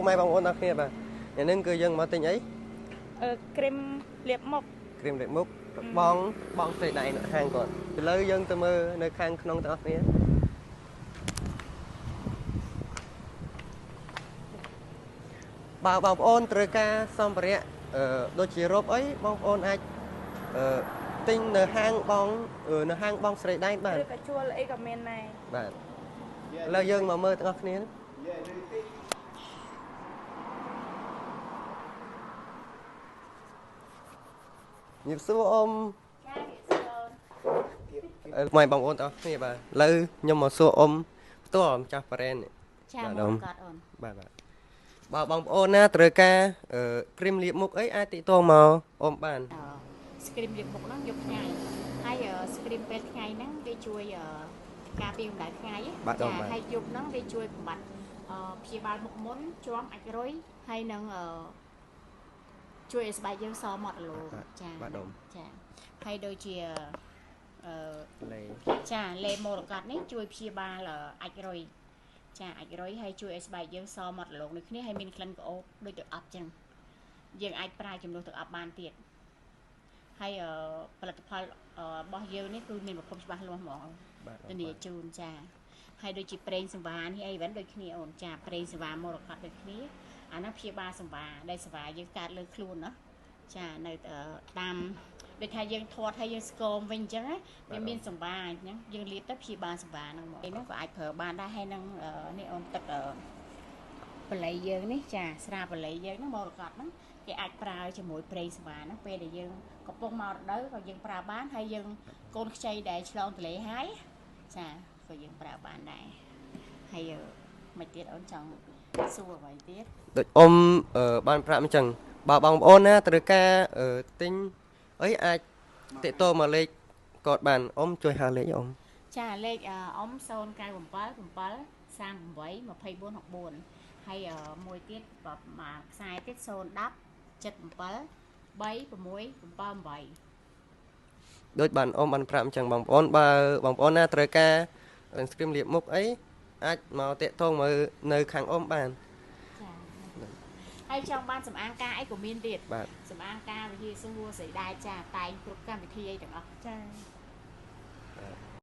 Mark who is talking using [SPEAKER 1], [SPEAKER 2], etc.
[SPEAKER 1] Mai bong ôn kia bà nhà nên cư dân mà tên ấy
[SPEAKER 2] Cream liệp mộc
[SPEAKER 1] kìm đẹp múc bong bong tây đại nữa hàng còn lấy dân từ mơ nơi khang non tao kia bà bong ôn trời ca xong bẹt đôi chỉ rộp ấy bong ôn ai tinh nơi hang bong tây đại bà
[SPEAKER 2] cà chua lấy cả men này
[SPEAKER 1] bà lấy dân mà mơ tao kia nhịp số ôm mai bong ôn tao kia bà lấy nhưng mà số ôm tôi chào friend bà đông bà bong ôn na trời ca kìm liệp múc ấy ai tị to màu ôm bàn
[SPEAKER 3] Scream រៀបមុខហ្នឹងយកថ្ងៃហើយ scream ពេលថ្ងៃហ្នឹងវាជួយការពារកម្ដៅថ្ងៃចាហើយយប់ហ្នឹងវាជួយបំបត្តិព្យាបាលមុខមុនជាប់អាចរុយហើយនឹងជួយឲ្យស្បែកយើងសម៉ត់រលោងចាចាហើយដូចជាលេចាលេម៉ូរ៉ាកាត់នេះជួយព្យាបាលអាចរុយចាអាចរុយហើយជួយឲ្យស្បែកយើងសម៉ត់រលោងដូចគ្នាហើយមានក្លិនក្អូបដូចទឹកអប់ចឹងយើងអាចប្រើជំនួសទឹកអប់បានទៀតហើយផលិតផលរបស់យើងនេះគឺមានប្រភពច្បាស់លាស់ហ្មងធានាជូនចាហើយដូចជាប្រេងសង្វានេះអីវិញដូចគ្នាអូនចាប្រេងសង្វាមរកតដូចគ្នាអានោះព្យាបាលសង្វាដែលសង្វាយើងកើតលើខ្លួនណាចានៅតាមដូចថាយើងធាត់ហើយយើងស្គមវិញអញ្ចឹងវាមានសង្វាអញ្ចឹងយើងលាបទៅព្យាបាលសង្វាហ្នឹងមកឯនោះក៏អាចប្រើបានដែរហើយនឹងនេះអូនទឹកបល័យយើងនេះចាស្រាបល័យយើងហ្នឹងមរកតហ្នឹងគេអាចប្រើជាមួយប្រេងសង្វាហ្នឹងពេលដែលយើងកំពុងមករដូវក៏យើងប្រើបានហើយយើងកូនខ្ចីដែលឆ្លងទន្លេហើយចាក៏យើងប្រើបានដែរហើយមិនទៀតអូនចង់សួរអ្វីទៀត
[SPEAKER 1] ដូចអ៊ំបានប្រាប់អញ្ចឹងបើបងប្អូនណាត្រូវការទិញអីអាចតិតតមកលេខកดបានអ៊ំជួយហៅលេខអ៊ំ
[SPEAKER 3] ចាលេខអ៊ំ097 7 38 2464ហើយមួយទៀតមួយខ្សែទៀត010 77 3678
[SPEAKER 1] ដូចបានអ៊ំបានប្រាប់អញ្ចឹងបងប្អូនបើបងប្អូនណាត្រូវការស្គ្រីមលាបមុខអីអាចមកតាក់ទងមកនៅខាងអ៊ំបាន
[SPEAKER 3] ចាហើយចង់បានសម្អាងការអីក៏មានទៀតសម្អាងការវិទ្យាសួរស្រីដែរចាតែងគ្រប់កម្មវិធីអីទាំងអស់ចា